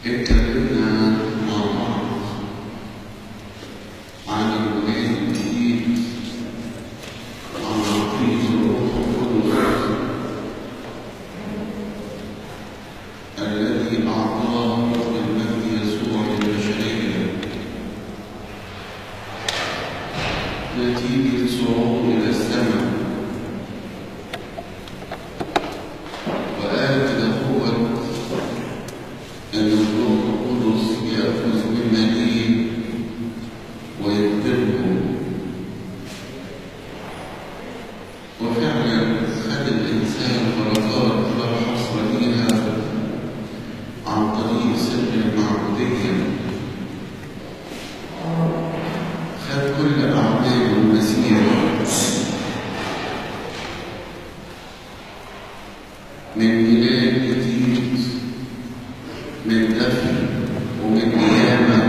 اتكلمنا مع بعض عن الولاية الجديد وعن عقيدة الروح القدس الذي أعطاه بالمجد يسوع للبشرية نتيجة صعوده إلى السماء. وقال كده هو أن الروح القدس يأخذ من مليء ويقبله، وفعلا خد الإنسان بركات لا حصر ليها عن طريق سر المعمودية. خد كل أعمال المسيح من ميلاد جديد، من دفن ومن قيامة،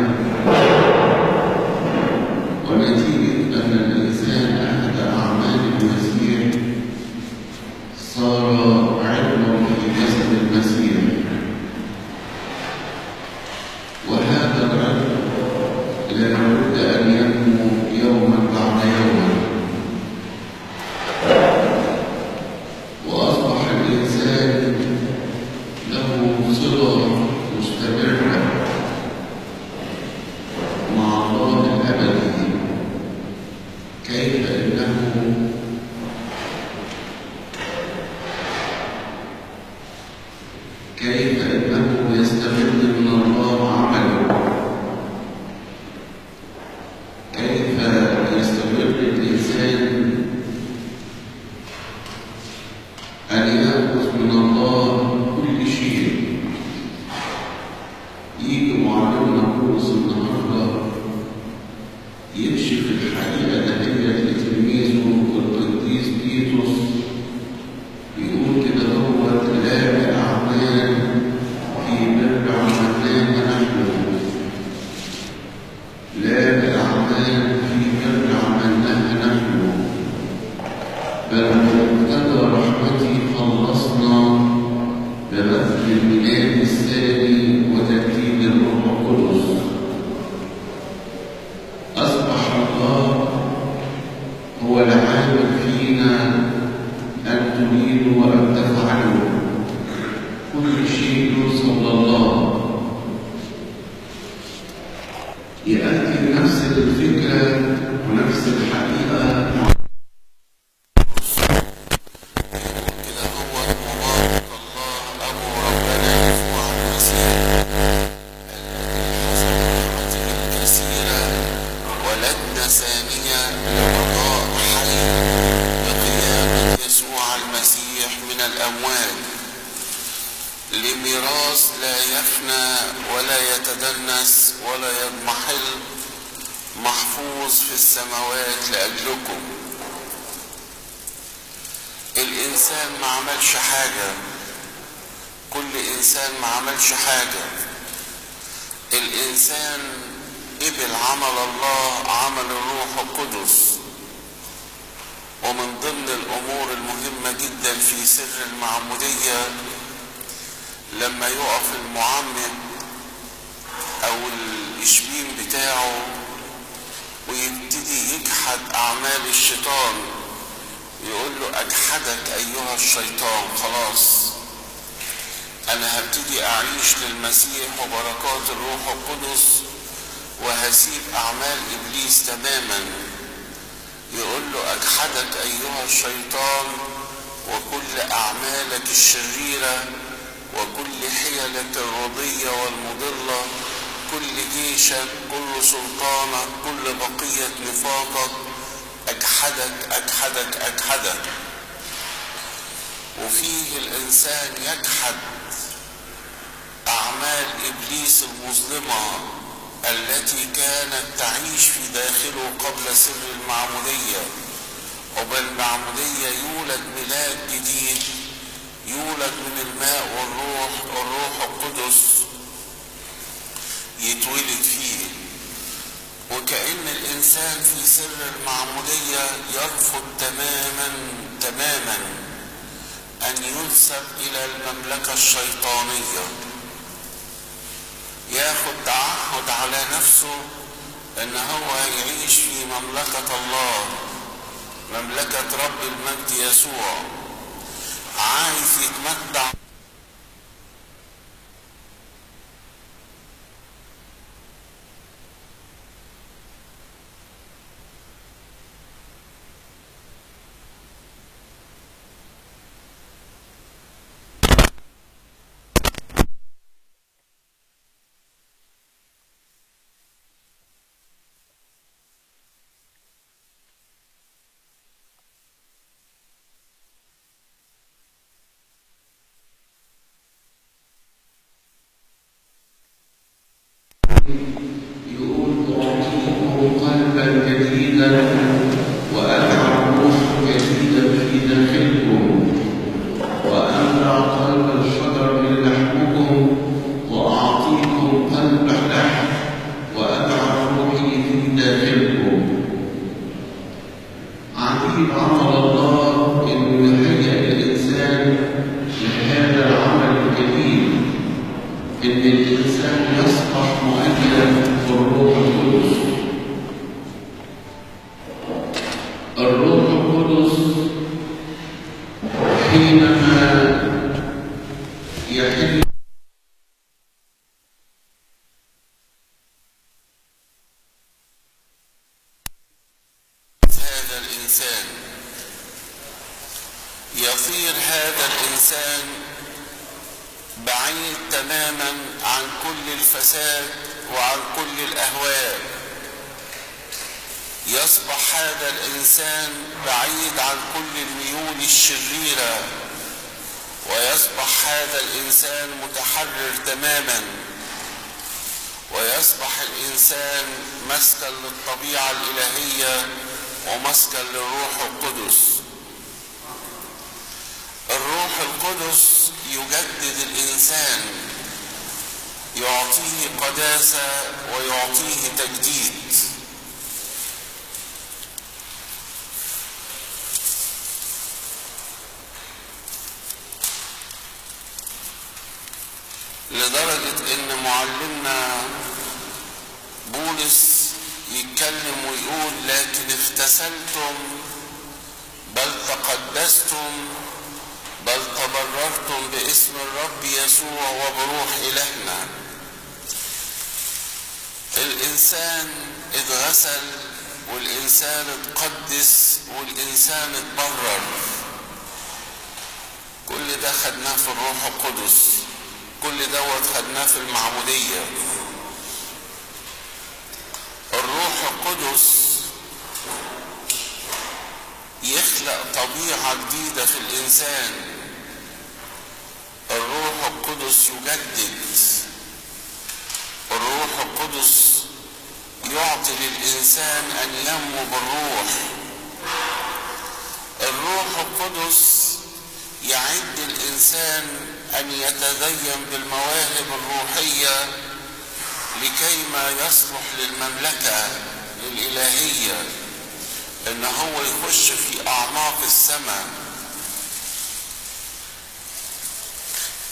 ونتيجة أن الإنسان أخذ أعمال المسيح صار عضوا في جسد المسيح. وهذا العضو لا بد أن ينمو يوما بعد يوم، وأصبح الإنسان له صلة مستمرة مع الله الأبدي. كيف أنه يستمد من الله عمله، كيف يستمر الإنسان أن يأخذ من الله كل شيء. يجي معلمنا بولس النهارده يكشف الحقيقة دهية لتلميذه القديس تيتوس، يقول كده هو لا بالأعمال في بر عملناها نحن، لا بالأعمال في بر عملناها نحن، بل بمقتضى رحمته خلصنا ببذل الميلاد الثاني وتجديد الروح القدس. أصبح الله هو العامل فينا أن تريدوا وأن تفعلوا، كل شيء يوصل لله. يأتي نفس الفكرة ونفس الحقيقة لميراث لا يفنى ولا يتدنس ولا يضمحل، محفوظ في السماوات لأجلكم. الإنسان ما عملش حاجة، كل إنسان ما عملش حاجة. الإنسان قبل عمل الله، عمل الروح القدس. ومن ضمن الأمور المهمة جدا في سر المعمودية لما يقف المعمد او الاشبين بتاعه ويبتدي يجحد اعمال الشيطان، يقول له اجحدك ايها الشيطان، خلاص انا هبتدي اعيش للمسيح وبركات الروح القدس وهسيب اعمال ابليس تماما. يقول له اجحدك ايها الشيطان وكل اعمالك الشريرة وكل حيلك الرضية والمضلة، كل جيشك، كل سلطانك، كل بقية نفاقك، أجحدك أجحدك أجحدك. وفيه الإنسان يجحد أعمال أعمال إبليس المظلمة التي كانت تعيش في داخله قبل سر المعمودية. وبالمعمودية يولد ميلاد جديد، يولد من الماء والروح القدس يتولد فيه. وكأن الإنسان في سر المعمودية يرفض تماما أن ينسب إلى المملكة الشيطانية، ياخد تعهد على نفسه أن هو يعيش في مملكة الله، مملكة رب المجد يسوع، عايز يتمتع يصير هذا الإنسان بعيد تماما عن كل الفساد وعن كل الأهواء. يصبح هذا الإنسان بعيد عن كل الميول الشريرة، ويصبح هذا الإنسان متحرر تماما، ويصبح الإنسان مسكن للطبيعة الإلهية ومسكن للروح القدس. الروح القدس يجدد الإنسان، يعطيه قداسة ويعطيه تجديد. لدرجة ان معلمنا بولس يتكلم ويقول: لكن اغتسلتم بل تقدستم بل تبررتم باسم الرب يسوع وبروح إلهنا. الإنسان اتغسل والإنسان اتقدس والإنسان اتبرر. كل ده خدناه في الروح القدس، كل دوت خدناه في المعمودية. الروح القدس يخلق طبيعة جديدة في الإنسان. الروح القدس يجدد. الروح القدس يعطي للإنسان أن ينمو بالروح. الروح القدس يعد الإنسان أن يتدين بالمواهب الروحية لكيما يصلح للمملكة الإلهية، إن هو يخش في أعماق السماء.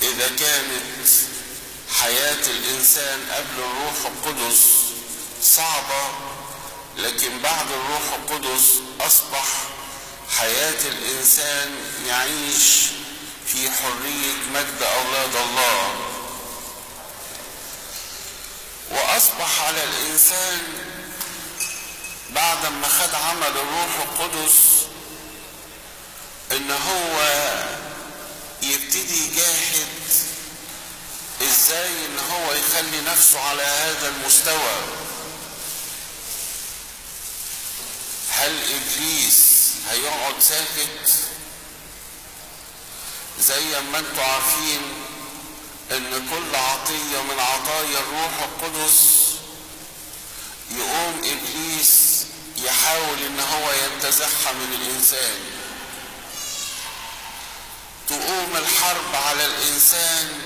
إذا كانت حياة الإنسان قبل الروح القدس صعبة، لكن بعد الروح القدس أصبح حياة الإنسان يعيش في حرية مجد أولاد الله. وأصبح على الإنسان بعد ما خد عمل الروح القدس إن هو يبتدي يجاهد إزاي إن هو يخلي نفسه على هذا المستوى. هل إبليس هيقعد ساكت؟ زي ما انتوا عارفين ان كل عطية من عطايا الروح القدس يقوم ابليس يحاول ان هو ينتزعها من الانسان، تقوم الحرب على الانسان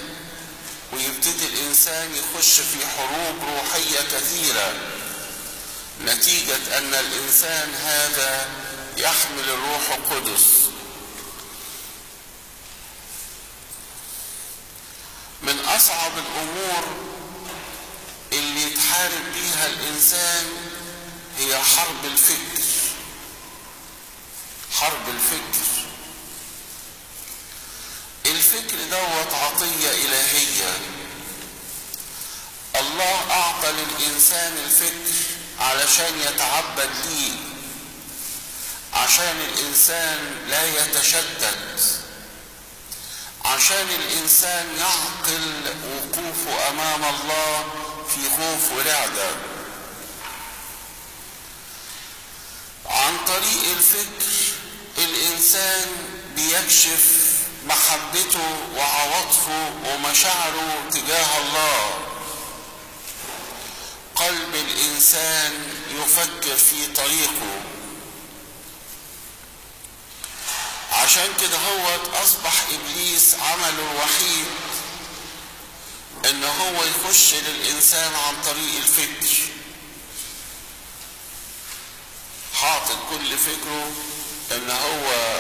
ويبتدي الانسان يخش في حروب روحية كثيرة نتيجة ان الانسان هذا يحمل الروح القدس. من اصعب الامور اللي يتحارب بيها الانسان هي حرب الفكر. حرب الفكر، الفكر دوت عطية إلهية. الله أعطى للإنسان الفكر علشان يتعبد ليه، عشان الإنسان لا يتشتت، عشان الإنسان يعقل وقوفه أمام الله في خوف ورعدة. عن طريق الفكر الإنسان بيكشف محبته وعواطفه ومشاعره تجاه الله. قلب الإنسان يفكر في طريقه. عشان كده هو أصبح إبليس عمله الوحيد إن هو يخش للإنسان عن طريق الفكر. حاطط كل فكره إن هو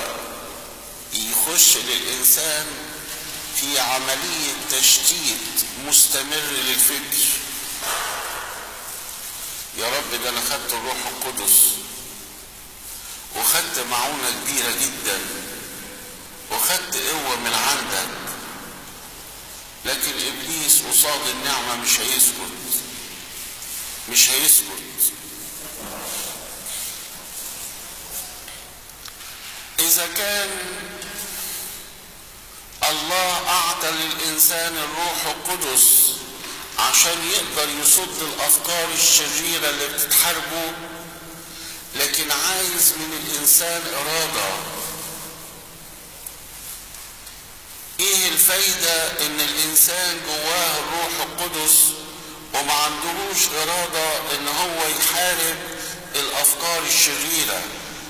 يخش للإنسان في عملية تشتيت مستمر للفكر. يا رب ده أنا خدت الروح القدس وخدت معونة كبيرة جدا وخدت قوة من عندك، لكن إبليس قصاد النعمة مش هيسكت، مش هيسكت. إذا كان الله أعطى للإنسان الروح القدس عشان يقدر يصد الأفكار الشريرة اللي بتتحاربه، لكن عايز من الإنسان إرادة. إيه الفايدة إن الإنسان جواه الروح القدس وما عندهوش إرادة إن هو يحارب الأفكار الشريرة؟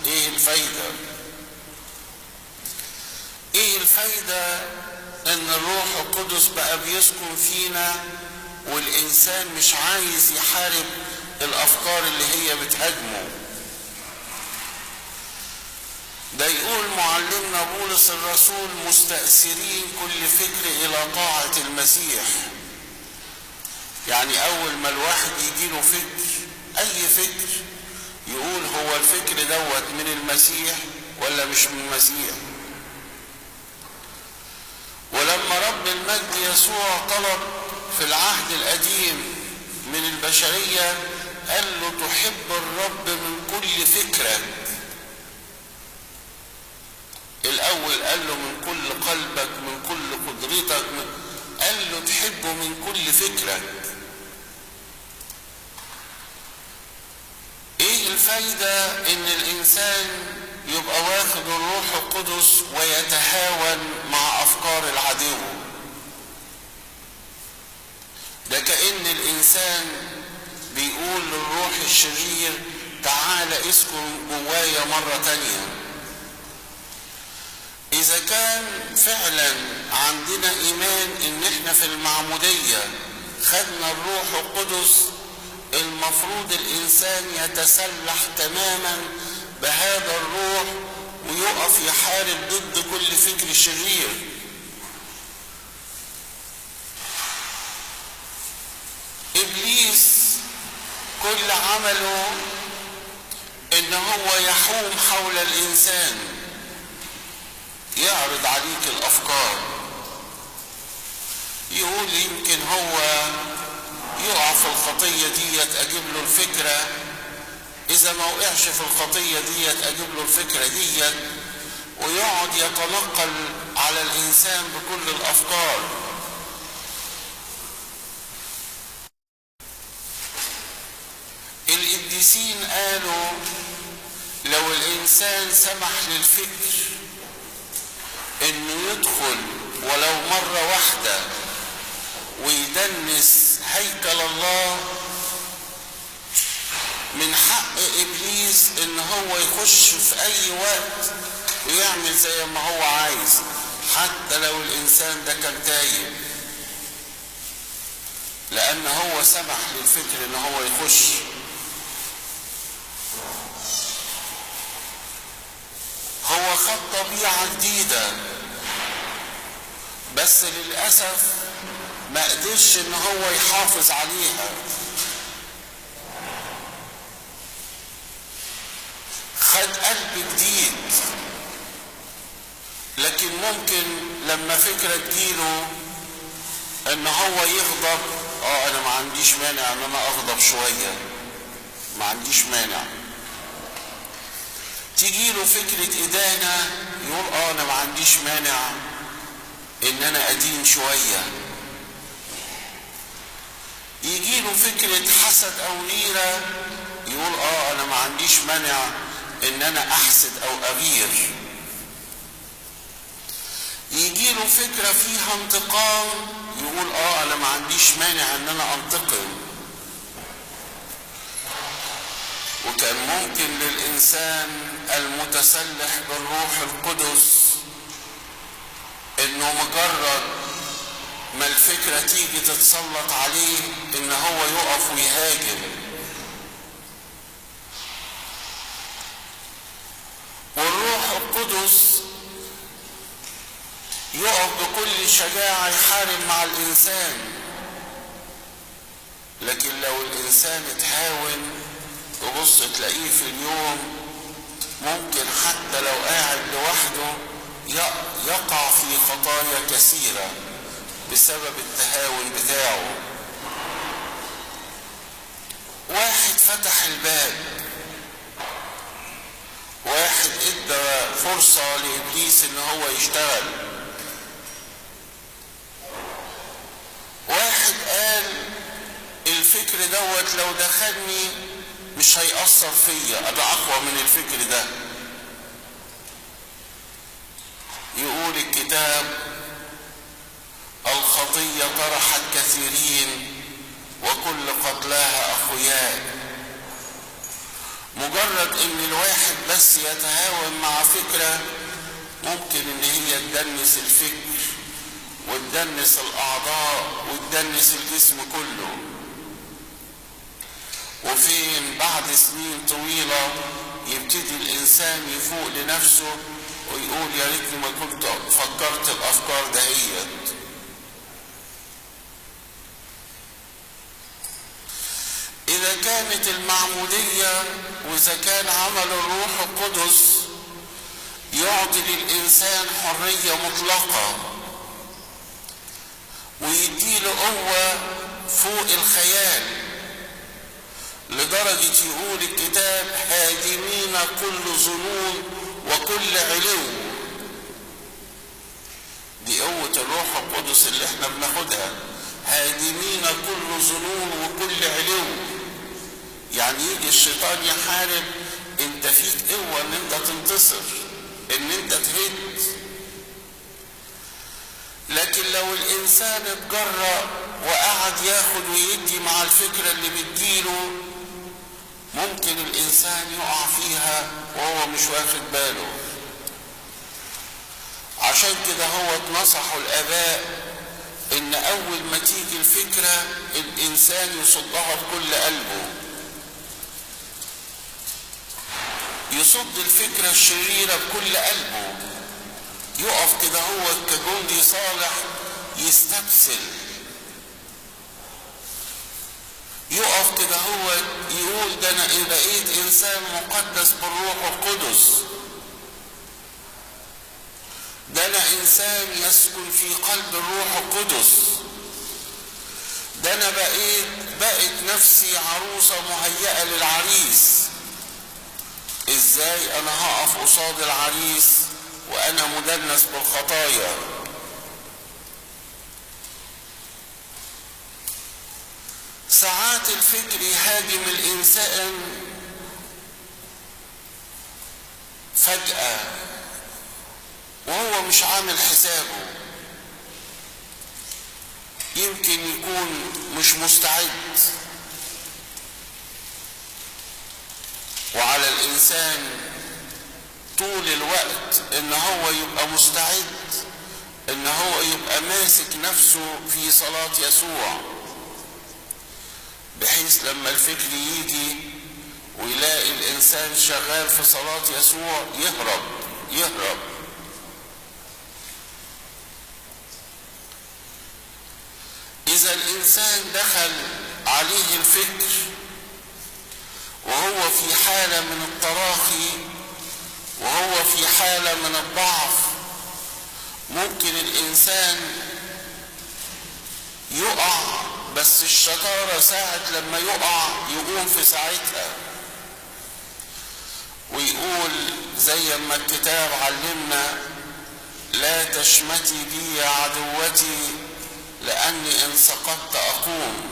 إيه الفايدة؟ ايه الفايدة ان الروح القدس بقى بيسكن فينا والانسان مش عايز يحارب الافكار اللي هي بتهاجمه؟ ده يقول معلمنا بولس الرسول مستأثرين كل فكر الى طاعة المسيح. يعني اول ما الواحد يجيله فكر، اي فكر، يقول هو الفكر دوت من المسيح ولا مش من المسيح. ولما رب المجد يسوع طلب في العهد القديم من البشرية قال له تحب الرب من كل فكرك. الأول قال له من كل قلبك، من كل قدرتك، قال له تحبه من كل فكرك. ايه الفايدة ان الانسان يبقى واخد الروح القدس ويتهاون مع افكار العدو؟ ده كأن الانسان بيقول للروح الشرير تعال اسكن جوايا مرة تانية. اذا كان فعلا عندنا ايمان ان احنا في المعمودية خدنا الروح القدس، المفروض الانسان يتسلح تماما بهذا الروح ويقف يحارب ضد كل فكر شرير. ابليس كل عمله ان هو يحوم حول الانسان، يعرض عليك الافكار، يقول يمكن هو يقع في الخطية ديت اجيب له الفكرة، اذا ما وقعش في الخطية ديت اجيب له الفكرة ديت، ويقعد يتنقل على الانسان بكل الافكار. القديسين قالوا لو الانسان سمح للفكر انه يدخل ولو مرة واحدة هيكل الله من حق ابليس ان هو يخش في اي وقت ويعمل زي ما هو عايز، حتى لو الانسان ده كان تايب، لان هو سمح للفكر ان هو يخش. هو خد طبيعة جديدة، بس للأسف ما قدرش ان هو يحافظ عليها. خد قلب جديد، لكن ممكن لما فكرة تجيله ان هو يغضب، انا ما عنديش مانع ان انا اغضب شوية، ما عنديش مانع. تجيله فكرة ادانة يقول انا ما عنديش مانع ان انا ادين شوية. يجيله فكرة حسد او غيرة يقول انا ما عنديش مانع ان انا احسد او اغير. يجيله فكرة فيها انتقام يقول انا ما عنديش مانع ان انا انتقم. وكان ممكن للإنسان المتسلح بالروح القدس انه مجرد ما الفكرة تيجي تتسلط عليه ان هو يقف ويهاجم. والروح القدس يقف بكل شجاعة يحارب مع الإنسان، لكن لو الإنسان اتهاون تبص تلاقيه في اليوم ممكن حتى لو قاعد لوحده يقع في خطايا كثيرة بسبب التهاون بتاعه. واحد فتح الباب، واحد ادى فرصة لإبليس ان هو يشتغل، واحد قال الفكر دوت لو دخلني مش هيأثر فيا، أنا أقوى من الفكر ده. يقول الكتاب الخطية طرحت كثيرين وكل قتلاها أخوياء. مجرد ان الواحد بس يتهاون مع فكرة ممكن ان هي تدنس الفكر وتدنس الأعضاء وتدنس الجسم كله. وفين بعد سنين طويلة يبتدي الإنسان يفوق لنفسه ويقول يا ريتني ما كنت فكرت الأفكار دهيت. إذا كانت المعمودية وإذا كان عمل الروح القدس يعطي للإنسان حرية مطلقة ويديله قوة فوق الخيال، لدرجة يقول الكتاب هادمين كل ظنون وكل علو. دي قوة الروح القدس اللي احنا بناخدها، هادمين كل ظنون وكل علو. يعني يجي الشيطان يحارب، انت فيك قوة ان انت تنتصر، ان انت تهد. لكن لو الانسان اتجرأ وقعد ياخد ويدي مع الفكرة اللي بتجيله ممكن الانسان يقع فيها وهو مش واخد باله. عشان كده هو اتنصحوا الاباء ان اول ما تيجي الفكرة الانسان يصدها بكل قلبه، يصد الفكرة الشريرة بكل قلبه، يقف كده هو كجندي صالح يستبسل، يقف كده هو يقول ده انا بقيت انسان مقدس بالروح القدس، ده انا انسان يسكن في قلب الروح القدس، ده انا بقت نفسي عروسة مهيئة للعريس. ازاي انا هقف قصاد العريس وانا مدنس بالخطايا؟ ساعات الفكر يهاجم الانسان فجأة وهو مش عامل حسابه، يمكن يكون مش مستعد، وعلى الإنسان طول الوقت إن هو يبقى مستعد، إن هو يبقى ماسك نفسه في صلاة يسوع، بحيث لما الفكر يجي ويلاقي الإنسان شغال في صلاة يسوع يهرب. إذا الإنسان دخل عليه الفكر وهو في حالة من التراخي وهو في حالة من الضعف، ممكن الإنسان يقع، بس الشطارة ساعة لما يقع يقوم في ساعتها ويقول زي ما الكتاب علمنا: لا تشمتي بي يا عدوتي لأني إن سقطت أقوم.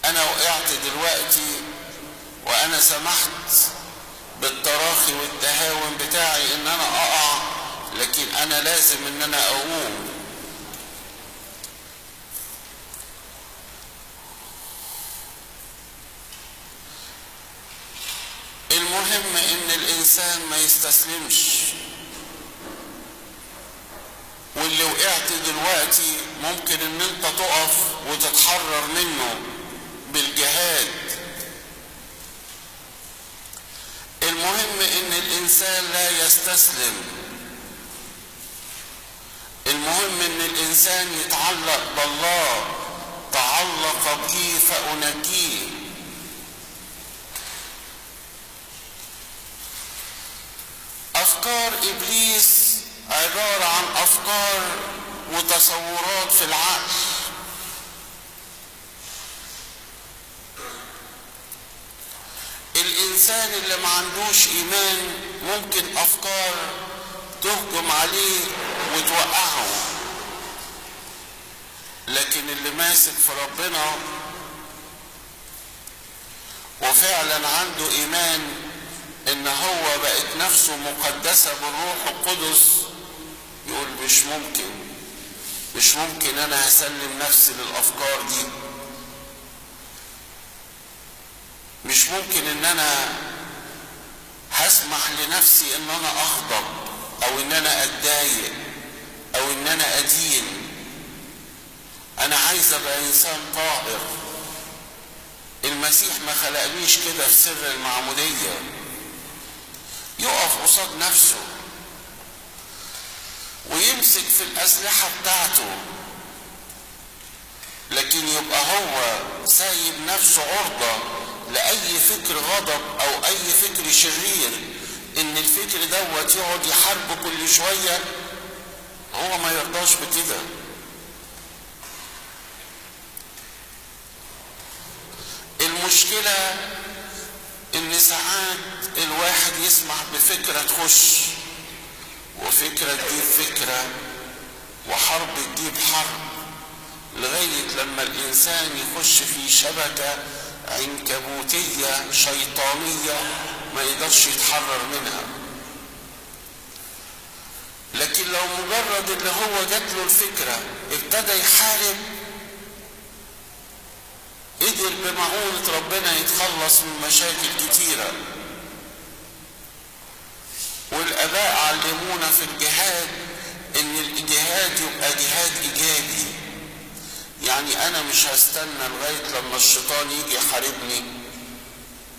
أنا وقعت دلوقتي وأنا سمحت بالتراخي والتهاون بتاعي إن أنا أقع، لكن أنا لازم إن أنا أقوم. المهم إن الإنسان ما يستسلمش، واللي وقعت دلوقتي ممكن إن أنت تقف وتتحرر منه بالجهاد. المهم إن الإنسان لا يستسلم، المهم إن الإنسان يتعلق بالله: تعلق بي فأنجيه. أفكار إبليس عبارة عن أفكار وتصورات في العقل. الإنسان اللي ما عندوش إيمان ممكن أفكار تهجم عليه وتوقعه، لكن اللي ماسك في ربنا وفعلا عنده إيمان إن هو بقت نفسه مقدسة بالروح القدس يقول: مش ممكن أنا هسلم نفسي للأفكار دي، مش ممكن إن أنا هسمح لنفسي إن أنا أغضب أو إن أنا أتضايق أو إن أنا أدين. أنا عايز أبقى إنسان طاهر. المسيح ما خلقنيش كده في سر المعمودية. يقف قصاد نفسه ويمسك في الأسلحة بتاعته، لكن يبقى هو سايب نفسه عرضة لأي فكر غضب أو أي فكر شرير، إن الفكر دوت يقعد يحاربه كل شوية. هو ما يرضاش بكده. المشكلة إن ساعات الواحد يسمح بفكرة تخش، وفكرة تجيب فكرة، وحرب تجيب حرب، لغاية لما الإنسان يخش في شبكة عنكبوتية شيطانية ما يقدرش يتحرر منها. لكن لو مجرد اللي هو جات له الفكرة ابتدى يحارب، قدر بمعونة ربنا يتخلص من مشاكل كتيرة. والآباء علمونا في الجهاد إن الجهاد يبقى جهاد إيجابي. يعني أنا مش هستنى لغاية لما الشيطان يجي يحاربني.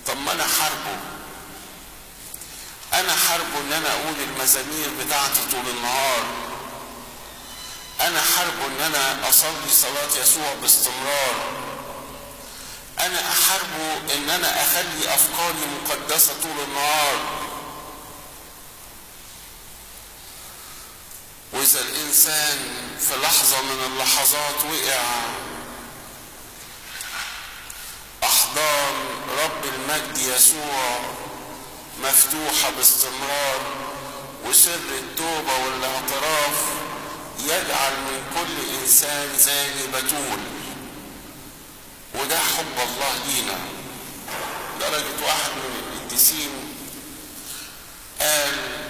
طب ما أنا حاربه إن أنا أقول المزامير بتاعتي طول النهار. أنا حاربه إن أنا أصلي صلاة يسوع باستمرار. أنا أحاربه إن أنا أخلي أفكاري مقدسة طول النهار. وإذا الإنسان في لحظة من اللحظات وقع، أحضان رب المجد يسوع مفتوحة باستمرار، وسر التوبة والاعتراف يجعل من كل إنسان زاني بتول. وده حب الله لينا. درجة واحد من القديسين قال: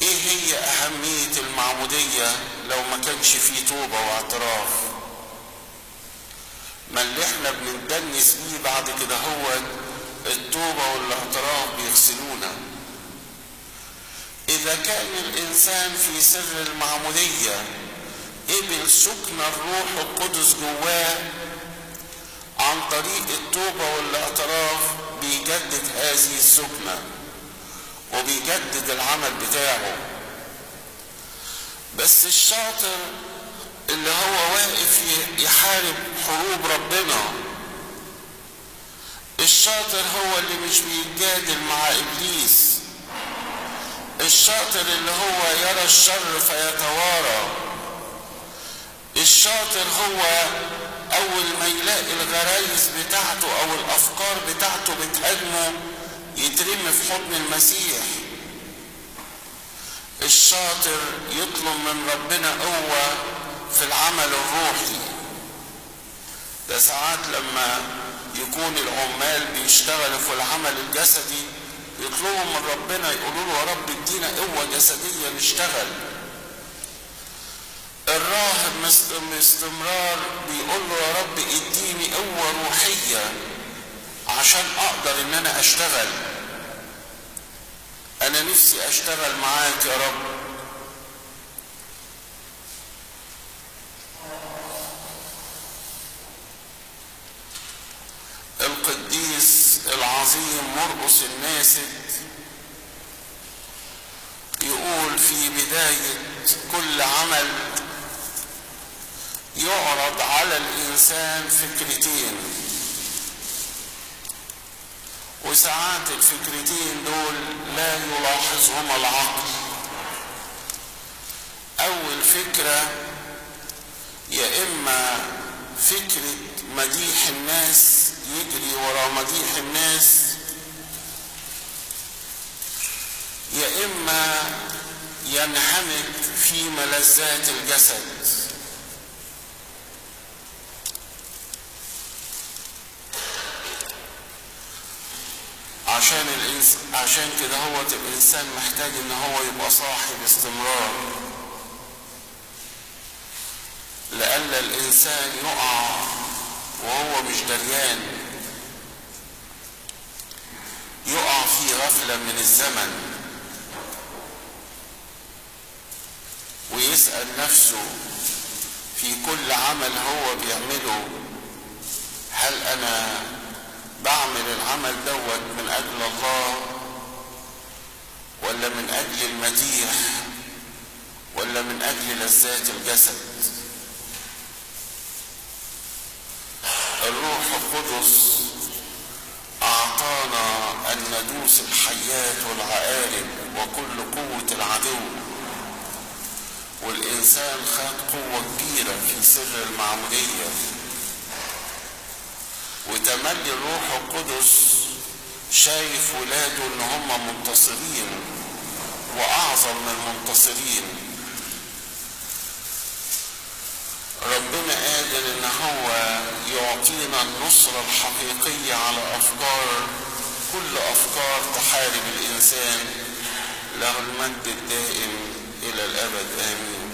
ايه هي اهمية المعمودية لو ما كانش فيه توبة واعتراف؟ ما اللي احنا بندنس بيه بعد كده هو التوبة والاعتراف بيغسلونا. اذا كان الانسان في سر المعمودية قبل سكن الروح القدس جواه عن طريق التوبة والاعتراف، بيجدد هذه السكنة وبيجدد العمل بتاعه. بس الشاطر اللي هو واقف يحارب حروب ربنا، الشاطر هو اللي مش بيتجادل مع إبليس، الشاطر اللي هو يرى الشر فيتوارى، الشاطر هو أول ما يلاقي الغرايز بتاعته أو الأفكار بتاعته بتهاجمه يترمي في حضن المسيح. الشاطر يطلب من ربنا قوة في العمل الروحي. ده ساعات لما يكون العمال بيشتغلوا في العمل الجسدي يطلبوا من ربنا، يقولوا له يا رب ادينا قوة جسدية نشتغل. الراهب باستمرار بيقول له يا رب اديني قوة روحية عشان اقدر ان انا اشتغل. انا نفسي اشتغل معاك يا رب. القديس العظيم مرقس الناسك يقول في بداية كل عمل يعرض على الإنسان فكرتين، وساعات الفكرتين دول لا يلاحظهما العقل. أول فكرة يا إما فكرة مديح الناس، يجري وراء مديح الناس، يا إما ينهمك في ملذات الجسد. عشان كده هو الإنسان محتاج إن هو يبقى صاحي باستمرار، لألا الإنسان يقع وهو مش دريان، يقع في غفلة من الزمن ويسأل نفسه في كل عمل هو بيعمله، هل أنا بعمل العمل دوت من أجل الله ولا من أجل المديح ولا من أجل لذات الجسد؟ الروح القدس أعطانا أن ندوس الحيات والعقارب وكل قوة العدو، والإنسان خد قوة كبيرة في سر المعمودية، وتملي الروح القدس شايف ولاده ان هم منتصرين واعظم من المنتصرين. ربنا قادر ان هو يعطينا النصرة الحقيقية على افكار، كل افكار تحارب الانسان. له المجد الدائم الى الابد، امين.